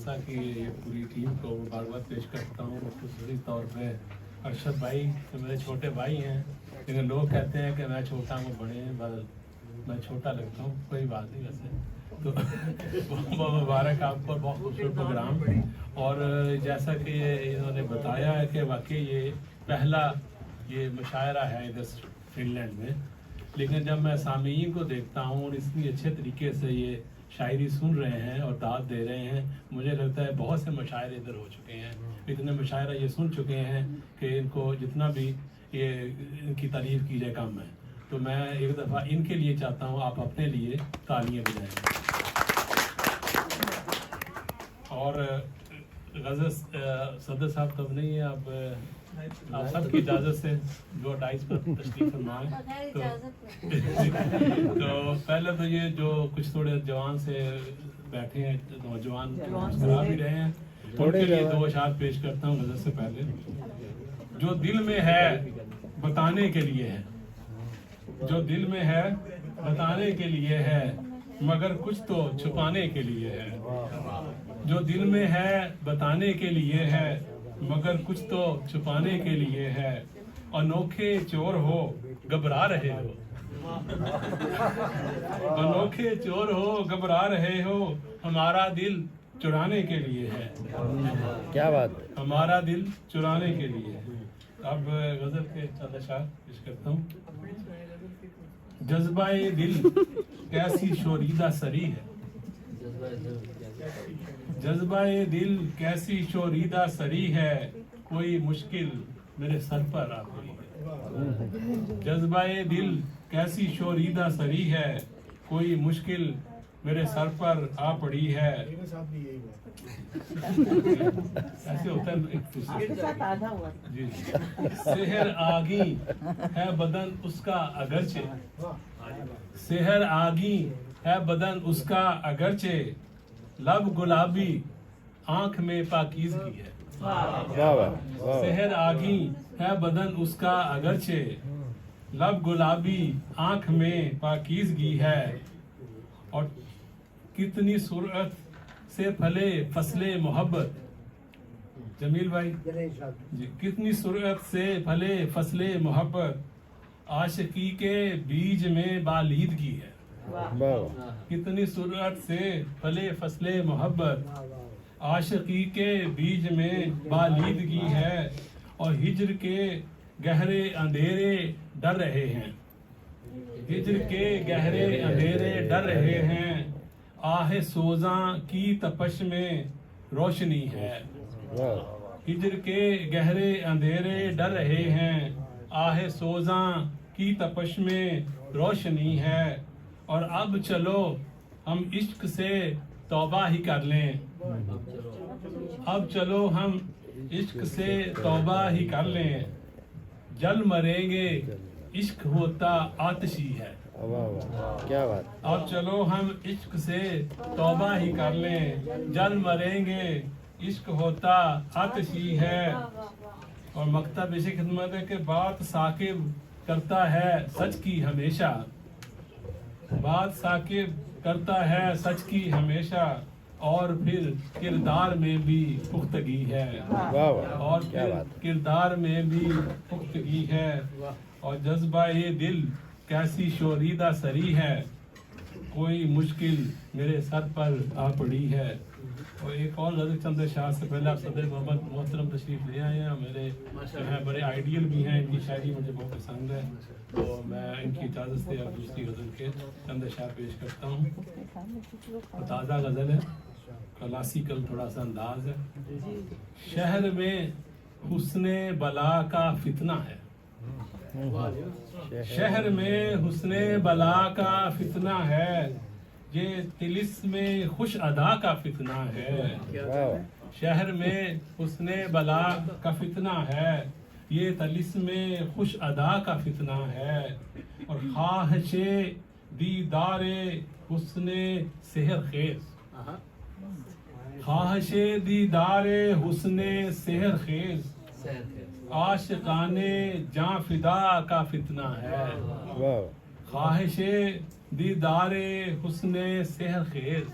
जलसा की ये पूरी टीम को मुबारकबाद पेश करता हूँ। खुसूसी तौर पे अरशद भाई जो मेरे छोटे भाई हैं, लेकिन लोग कहते हैं कि मैं छोटा हूँ, बड़े हैं, बदल मैं छोटा लगता हूँ, कोई बात नहीं वैसे तो बहुत मुबारक आपको, बहुत खूबसूरत प्रोग्राम। और जैसा कि इन्होंने बताया है कि वाकई ये पहला ये मुशायरा है इधर फिनलैंड में, लेकिन जब मैं सामीन को देखता हूँ और इतनी अच्छे तरीके से ये शायरी सुन रहे हैं और दाद दे रहे हैं, मुझे लगता है बहुत से मुशायरे इधर हो चुके हैं, इतने मुशायरा ये सुन चुके हैं कि इनको जितना भी ये इनकी तारीफ की जाए कम है। तो मैं एक दफ़ा इनके लिए चाहता हूँ आप अपने लिए तालियां बजाएं। और गज़ल सदर साहब तब नहीं है, आप सबकी इजाज़त से जो 2:30 पर तशरीफ़ फरमाएं। तो पहले तो ये जो कुछ थोड़े जवान से बैठे हैं, नौजवान मुस्कुरा भी रहे हैं, उनके लिए 2 अशार पेश करता हूँ गज़ल से पहले। जो दिल में है बताने के लिए है, जो दिल में है बताने के लिए है, मगर कुछ तो छुपाने के लिए है। जो दिल में है बताने के लिए है, मगर कुछ तो छुपाने के लिए है। अनोखे चोर हो घबरा रहे हो, अनोखे चोर हो घबरा रहे हो, हमारा दिल चुराने के लिए है। क्या बात है, हमारा दिल चुराने के लिए है। अब गजल के चंद अशार पेश करता हूँ। जज्बाए दिल कैसी शोरीदा सरी है, जज्बाए दिल कैसी शोरीदा सरी है, कोई मुश्किल मेरे सर पर आ पड़ी है। जज्बाए दिल कैसी शोरीदा सरी है, कोई मुश्किल मेरे सर पर आ पड़ी है। ऐसे होता है जी। सेहर आगी है बदन उसका अगरचे, सेहर आगी है बदन उसका अगरचे, लब गुलाबी आंख में पाकीज़गी है। सेहर आगी है बदन उसका अगरचे, लब गुलाबी आंख में पाकीज़गी है। और कितनी सुरअत से फले फसले मोहब्बत, जमील भाई जी, कितनी सुरअत से फले फसले मोहब्बत, आशिकी के बीज में बालीदगी है। कितनी सुरअत से फले फसले मोहब्बत, आशिकी के बीज में बालीदगी है। और हिज्र के गहरे अंधेरे डर रहे हैं, हिज्र के गहरे अंधेरे डर रहे हैं, आहे सोजा की तपश में रोशनी है। हिज्र के गहरे अंधेरे डर रहे हैं, आहे सोजा की तपश में रोशनी है। और अब चलो हम इश्क से तौबा ही कर लें, अब चलो हम इश्क से तौबा ही कर लें, जल मरेंगे इश्क होता आतिशी है। क्या बात। अब चलो हम इश्क से तौबा ही कर लें, जल मरेंगे इश्क होता आतिशी है। और मकतब इसी खिदमत है कि बात साकिब करता है सच की हमेशा, बात साकिब करता है सच की हमेशा, और फिर किरदार में भी पुख्तगी है, और फिर किरदार में भी पुख्तगी है। और जज्बा ये दिल कैसी शोरीदा सरी है, कोई मुश्किल मेरे सर पर आ पड़ी है। और एक और गज़ल चंद शाह से पहले आप सदर मोहम्मद मोहतरम तशरीफ़ ले आए हैं, मेरे जो हैं बड़े आइडियल भी हैं, इनकी शायरी मुझे बहुत पसंद है, तो मैं इनकी इजाज़त से अब दूसरी गज़ल के चंद शाह पेश करता हूँ। ताज़ा गज़ल है, क्लासिकल थोड़ा सा अंदाज है। शहर में हुस्ने बला का फितना है, शहर में हुस्ने बला का फितना है, ये तिलिस्मे खुश अदा का फितना है। शहर में हुस्ने बला का फितना है, ये तिलिस्मे खुश अदा का फितना है। और ख्वाहिशे दीदारे हुस्ने सेहर खेज, ख्वाहिशे दीदारे हुस्ने सेहर खेज, आशिकाने जां फिदा का फितना है। ख्वाहिशे दीदारे हुस्ने सेहर खेज,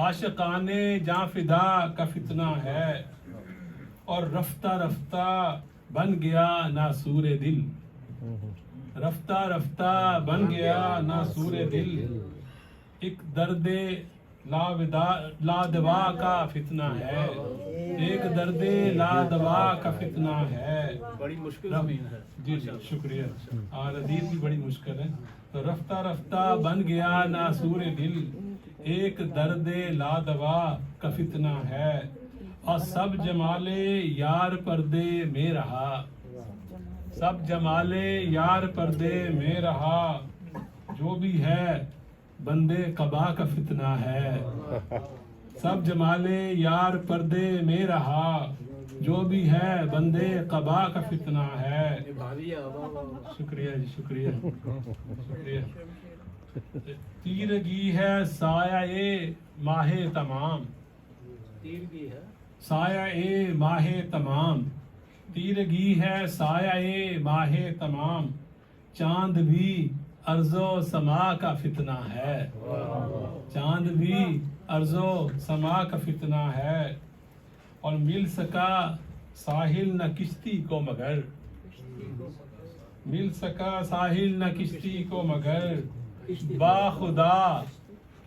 आशिकाने जां फिदा का फितना है और रफ्ता रफ्ता बन गया नासूर दिल रफ्ता रफ्ता बन गया नासूर दिल एक दर्दे लादवा का फितना है एक दर्दे लादवा का फितना है बड़ी मुश्किल ज़मीन है। जी जी शुक्रिया और हदीस भी बड़ी मुश्किल है तो रफ्ता रफ्ता बन गया नासूर दिल एक दर्दे लादवा का फितना है और सब जमाले यार पर्दे में रहा सब जमाले यार पर्दे में रहा जो भी है बंदे कबा का फितना है सब जमाले यार पर्दे में रहा जो भी है बंदे कबा का फितना है ये भाभी है, वाह, वाह, वाह। शुक्रिया जी शुक्रिया शुक्रिया तीरगी है साया ए माहे तमाम तीर की है साया ए माहे तमाम तीरगी है साया ए माहे तमाम चांद भी अर्जो समा का फितना है चांद भी अर्जो समा का फितना है और मिल सका साहिल न किश्ती को मगर मिल सका साहिल न किश्ती को मगर बाखुदा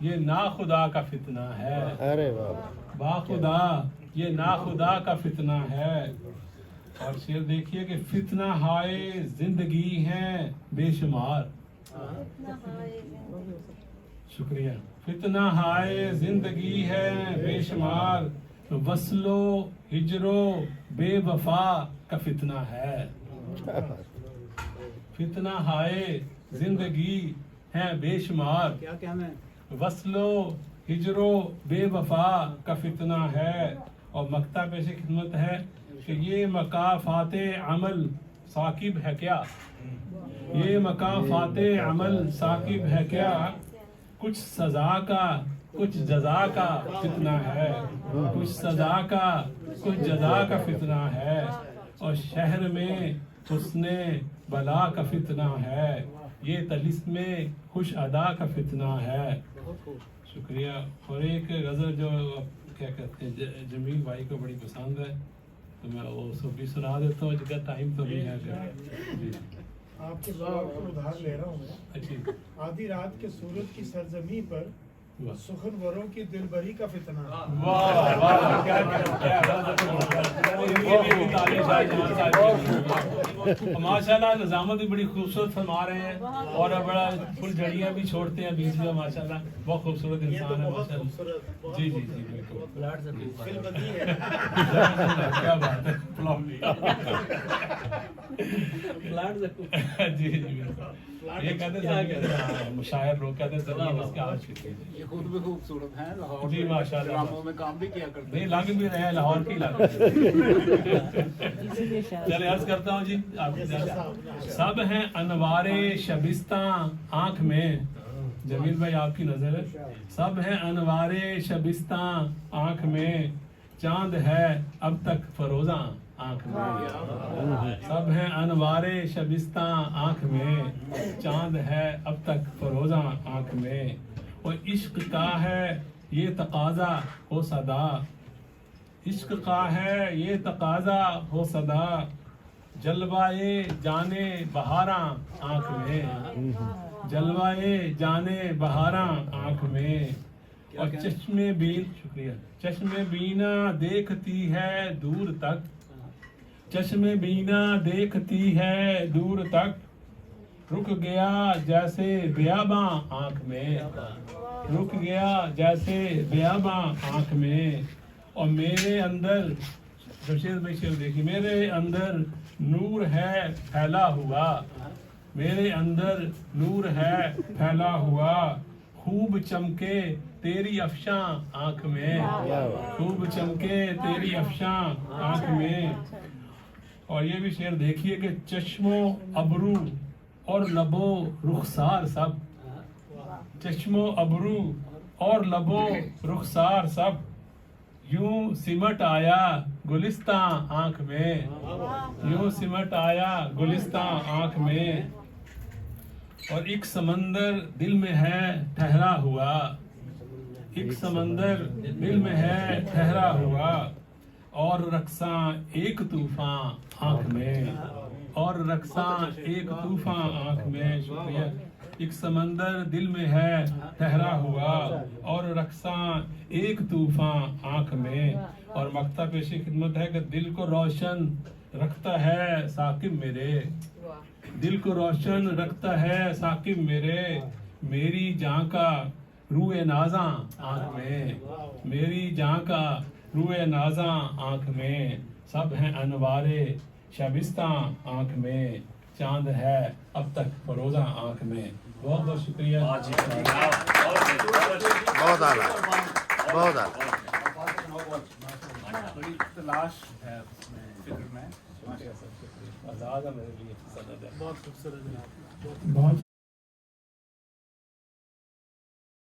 ये नाखुदा का फितना है अरे वाह बाखुदा ये नाखुदा का फितना है और शेर देखिए कि फितना हाय जिंदगी है बेशुमार शुक्रिया फितना हाय जिंदगी है बेशुमार वस्लो हिजरो बेवफा का फितना है फितना हाय जिंदगी है बेशुमार क्या क्या मैं वस्लो हिजरो बेवफा का फितना है और मक्ता पेश खिदमत है कि ये मकाफाते अमल साकिब है क्या ये मकाफाते अमल साकिब है क्या कुछ सजा का कुछ जजा का फितना है कुछ सजा का कुछ जजा का फितना है और शहर में हुस्ने बला का फितना है ये तलिस्मे खुश अदा का फितना है शुक्रिया और एक गज़ल जो क्या कहते हैं जमील भाई को बड़ी पसंद है तो मैं वो सब भी सुना देता हूँ जगह टाइम तो नहीं है जी आपके सवाल को उधार ले रहा हूँ मैं। अच्छी आधी रात के सूरज की सरजमी पर वाह सुखनवरों की दिलबरी का फितना। वाह वाह क्या ये भी तारीफ है जहाँ साहब माशाल्लाह निजामत भी बड़ी खूबसूरत फरमा रहे हैं और बड़ा फुलझड़ियाँ भी छोड़ते हैं बीच में माशाल्लाह बहुत खूबसूरत इंसान है माशाल्लाह जी जी जी बिल्कुल क्या बात है जी जी बिल्कुल ये कहते हैं मुशायर लोग कहते हैं ज़मीन इसके आशिक है ये खुद भी खूबसूरत हैं लाहौर जी, में माशाल्लाह। ड्रामों में काम भी किया करते नहीं लग भी रहे हैं लाहौर की लग चले अर्ज करता हूँ जी आप सब हैं अनवारे शबिस्ता आंख में जमील भाई आपकी नजर है सब हैं अनवारे शबिस्ता आंख में चांद है अब तक फरोजा आंख में सब हैं अनवारे शबिस्ता आंख में चांद है अब तक फरोजा आंख में और इश्क का है ये तकाजा हो सदा इश्क का है ये तकाजा हो सदा जलवाए जाने बहारा आंख में जलवाए जाने बहारा आंख में और चश्मे बीन शुक्रिया चश्मे बीना देखती है दूर तक चश्मे बीना देखती है दूर तक रुक गया जैसे बेआबा आंख में रुक गया जैसे बेआबा आंख में और मेरे अंदर जमशेद भाई शेर देखिए मेरे अंदर नूर है फैला हुआ मेरे अंदर नूर है फैला हुआ खूब चमके तेरी अफशां आंख में खूब चमके तेरी अफशां आंख में और ये भी शेर देखिए कि चश्मो अबरू और लबो रुखसार सब चश्मो अबरू और लबो रुखसार सब यूं सिमट आया गुलिस्तां आंख में यूं सिमट आया गुलिस्तां आंख में और एक समंदर दिल में है ठहरा हुआ एक समंदर दिल में है ठहरा हुआ और रक्सा एक तूफान आंख में और रक्सा एक तूफान आंख में शुक्रिया एक समंदर दिल में है ठहरा हुआ और रक्सा एक तूफान आंख में और मक्ता पेशी खिदमत है कि दिल को रोशन रखता है साकिब मेरे दिल को रोशन रखता है साकिब मेरे मेरी जान का रूए नाजा आंख में मेरी जान का रूए नाजा आंख में सब हैं अनवारे शबिस्ता आंख में चांद है अब तक फरोजा आंख में बहुत बहुत शुक्रिया बहुत आला बहुत आला बड़ी तलाश है उसमें फिक्र में आजाद है मेरे लिए सनद है बहुत खूबसूरत जनाब बहुत